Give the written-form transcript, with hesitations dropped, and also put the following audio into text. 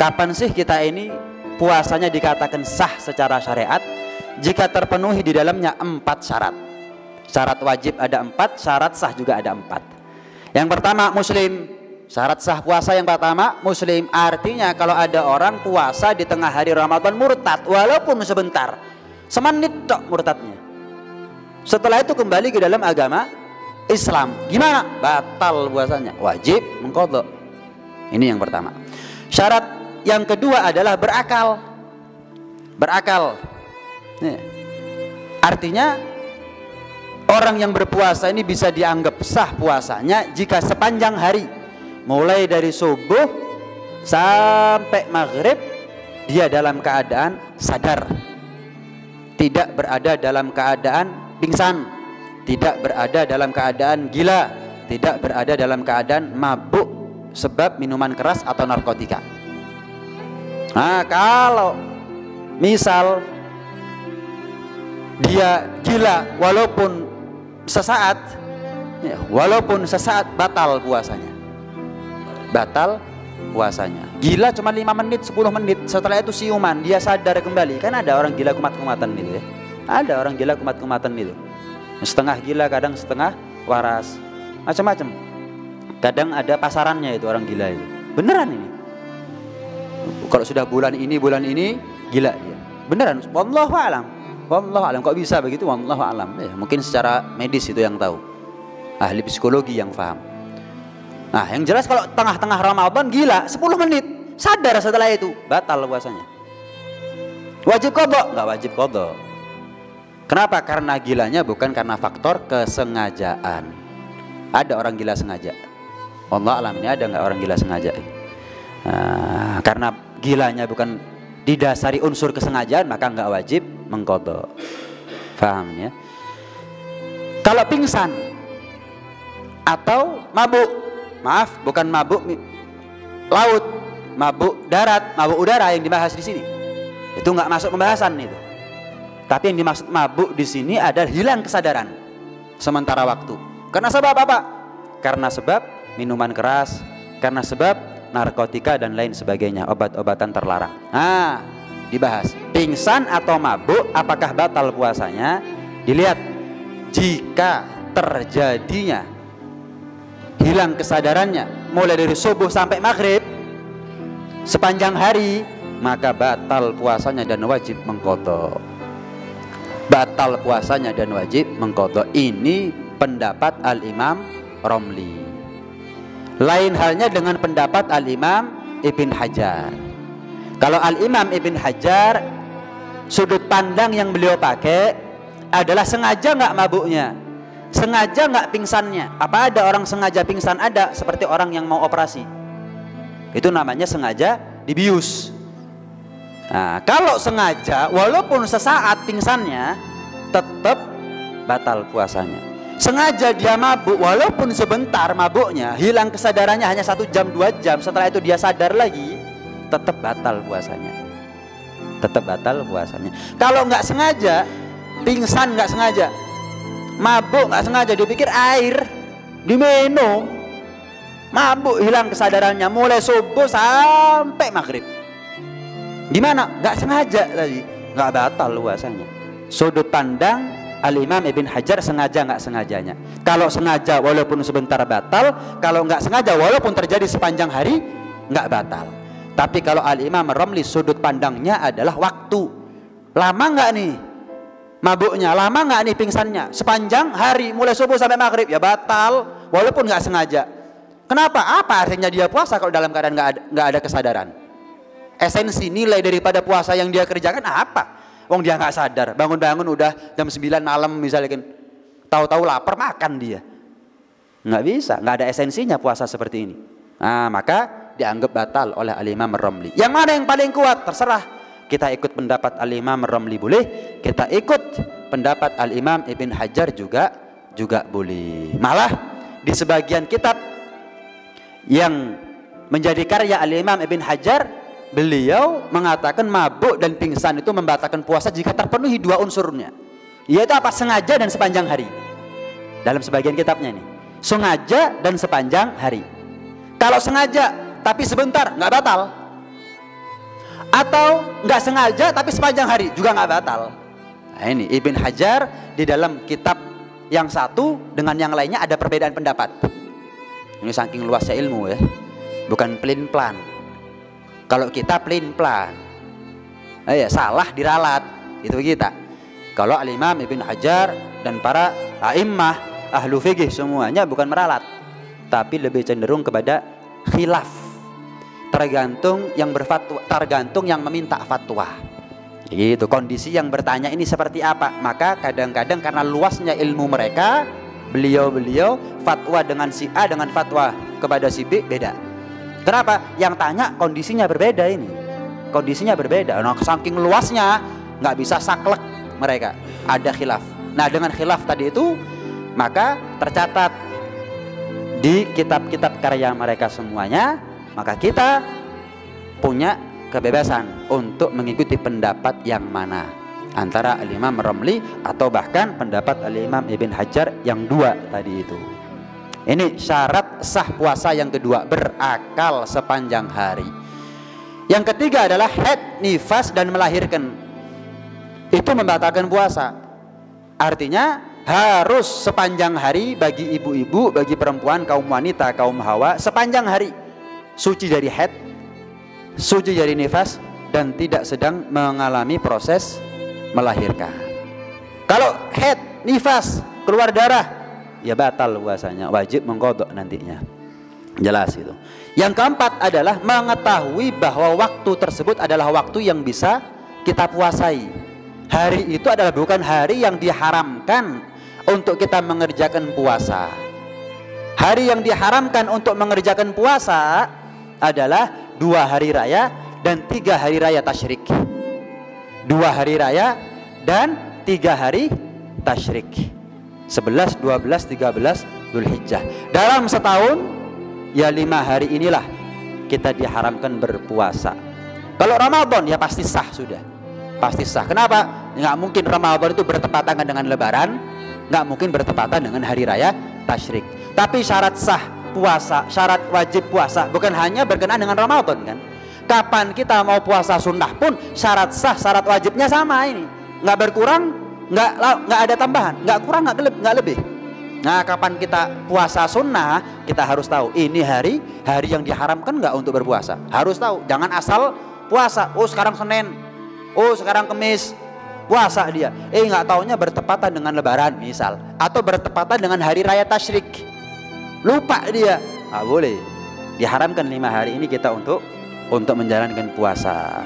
Kapan sih kita ini puasanya dikatakan sah secara syariat? Jika terpenuhi di dalamnya 4 syarat. Syarat wajib ada 4, syarat sah juga ada 4. Yang pertama muslim. Syarat sah puasa yang pertama muslim. Artinya kalau ada orang puasa di tengah hari Ramadan murtad, walaupun sebentar, semenit tok murtadnya, setelah itu kembali ke dalam agama Islam, gimana? Batal puasanya, wajib mengqadha. Ini yang pertama. Syarat yang kedua adalah berakal. Berakal. Nih. Artinya orang yang berpuasa ini bisa dianggap sah puasanya jika sepanjang hari, mulai dari subuh sampai maghrib, dia dalam keadaan sadar, tidak berada dalam keadaan pingsan, tidak berada dalam keadaan gila, tidak berada dalam keadaan mabuk sebab minuman keras atau narkotika. Nah, kalau misal dia gila walaupun sesaat, batal puasanya. Batal puasanya. Gila cuma 5 menit, 10 menit, setelah itu siuman, dia sadar kembali. Kan ada orang gila kumat-kumatan gitu ya. Ada orang gila kumat-kumatan gitu. Setengah gila, kadang setengah waras. Macam-macam. Kadang ada pasarannya itu orang gila itu. Beneran ini. Kalau sudah bulan ini gila dia. Beneran. Wallahu a'lam. Wallahu a'lam. Kok bisa begitu? Wallahu a'lam. Ya, mungkin secara medis itu yang tahu. Ahli psikologi yang paham. Nah, yang jelas kalau tengah-tengah Ramadan gila 10 menit, sadar setelah itu batal puasanya. Wajib qadha? Enggak wajib qadha. Kenapa? Karena gilanya bukan karena faktor kesengajaan. Ada orang gila sengaja. Allah alam, ini ada nggak orang gila sengaja? Nah, karena gilanya bukan didasari unsur kesengajaan, maka nggak wajib mengqadha. Paham ya? Kalau pingsan atau mabuk, maaf, bukan mabuk laut, mabuk darat, mabuk udara yang dibahas di sini, itu nggak masuk pembahasan itu. Tapi yang dimaksud mabuk di sini adalah hilang kesadaran sementara waktu. Karena sebab apa? Karena sebab minuman keras, karena sebab narkotika dan lain sebagainya, obat-obatan terlarang. Nah, dibahas pingsan atau mabuk, apakah batal puasanya? Dilihat jika terjadinya hilang kesadarannya mulai dari subuh sampai maghrib sepanjang hari, maka batal puasanya dan wajib mengqadha. Batal puasanya dan wajib mengqadha. Ini pendapat Al-Imam Romli. Lain halnya dengan pendapat Al-Imam Ibn Hajar. Kalau Al-Imam Ibn Hajar, sudut pandang yang beliau pakai adalah sengaja nggak mabuknya, sengaja nggak pingsannya. Apa ada orang sengaja pingsan? Ada, seperti orang yang mau operasi. Itu namanya sengaja dibius. Nah, kalau sengaja walaupun sesaat pingsannya, tetap batal puasanya. Sengaja dia mabuk walaupun sebentar mabuknya, hilang kesadarannya hanya 1 jam 2 jam, setelah itu dia sadar lagi, tetap batal puasanya. Tetap batal puasanya. Kalau nggak sengaja, pingsan nggak sengaja, mabuk nggak sengaja, dipikir air diminum, mabuk, hilang kesadarannya mulai subuh sampai maghrib. Gimana? Nggak sengaja tadi, nggak batal puasanya. Sudut pandang Al-Imam Ibn Hajar sengaja nggak sengajanya. Kalau sengaja walaupun sebentar batal, kalau nggak sengaja walaupun terjadi sepanjang hari nggak batal. Tapi kalau Al-Imam Romli sudut pandangnya adalah waktu. Lama nggak nih mabuknya? Lama nggak nih pingsannya? Sepanjang hari mulai subuh sampai maghrib, ya batal walaupun nggak sengaja. Kenapa? Apa artinya dia puasa kalau dalam keadaan nggak ada kesadaran? Esensi nilai daripada puasa yang dia kerjakan apa? Wong dia nggak sadar, bangun-bangun udah jam 9 malam misalnya kan, tahu-tahu lapar makan dia. Nggak bisa, nggak ada esensinya puasa seperti ini. Nah, maka dianggap batal oleh Al-Imam Romli. Yang mana yang paling kuat? Terserah. Kita ikut pendapat Al-Imam Romli boleh, kita ikut pendapat Al-Imam Ibn Hajar juga boleh. Malah di sebagian kitab yang menjadi karya Al-Imam Ibn Hajar, beliau mengatakan mabuk dan pingsan itu membatalkan puasa jika terpenuhi 2 unsurnya, yaitu apa? Sengaja dan sepanjang hari. Dalam sebagian kitabnya nih, sengaja dan sepanjang hari. Kalau sengaja tapi sebentar nggak batal. atau nggak sengaja tapi sepanjang hari juga nggak batal. Nah, ini Ibn Hajar di dalam kitab yang satu dengan yang lainnya ada perbedaan pendapat. Ini saking luasnya ilmu ya, bukan plain plan. Kalau kita plain plan, ya salah diralat itu kita. Kalau Al-Imam Ibn Hajar dan para a'immah ahlu fikih semuanya bukan meralat, tapi lebih cenderung kepada khilaf. Tergantung yang berfatwa, tergantung yang meminta fatwa. Itu kondisi yang bertanya ini seperti apa. Maka kadang-kadang karena luasnya ilmu mereka, beliau-beliau fatwa dengan si A dengan fatwa kepada si B beda. Kenapa? Yang tanya kondisinya berbeda ini. Kondisinya berbeda. Nah, saking luasnya nggak bisa saklek mereka. Ada khilaf. Nah, dengan khilaf tadi itu maka tercatat di kitab-kitab karya mereka semuanya. Maka kita punya kebebasan untuk mengikuti pendapat yang mana, antara Al-Imam Ramli atau bahkan pendapat Al-Imam Ibn Hajar yang dua tadi itu. Ini syarat sah puasa yang kedua, berakal sepanjang hari. Yang ketiga adalah haid, nifas dan melahirkan. Itu membatalkan puasa. Artinya harus sepanjang hari bagi ibu-ibu, bagi perempuan, kaum wanita, kaum hawa, sepanjang hari suci dari haid, suci dari nifas, dan tidak sedang mengalami proses melahirkan. Kalau haid, nifas, keluar darah, ya batal puasanya, wajib mengqadha nantinya. Jelas itu. Yang keempat adalah mengetahui bahwa waktu tersebut adalah waktu yang bisa kita puasai. Hari itu adalah bukan hari yang diharamkan untuk kita mengerjakan puasa. Hari yang diharamkan untuk mengerjakan puasa adalah 2 hari raya dan 3 hari raya tasyrik. 2 hari raya dan 3 hari tasyrik. 11, 12, 13 Dzulhijjah. Dalam setahun ya 5 hari inilah kita diharamkan berpuasa. Kalau Ramadan ya pasti sah sudah. Pasti sah. Kenapa? Nggak mungkin Ramadan itu bertepatan dengan Lebaran, nggak mungkin bertepatan dengan hari raya tasyrik. Tapi syarat sah puasa, syarat wajib puasa bukan hanya berkenaan dengan Ramadan kan. Kapan kita mau puasa sunnah pun syarat sah, syarat wajibnya sama ini. Nggak berkurang, nggak ada tambahan, nggak kurang, nggak lebih. Nah, kapan kita puasa sunnah, kita harus tahu ini hari yang diharamkan nggak untuk berpuasa. Harus tahu, jangan asal puasa. Oh sekarang Senin, oh sekarang Kamis, puasa dia. Nggak taunya bertepatan dengan Lebaran misal, atau bertepatan dengan hari raya tasyrik. Lupa dia, nggak boleh. Diharamkan 5 hari ini kita untuk menjalankan puasa.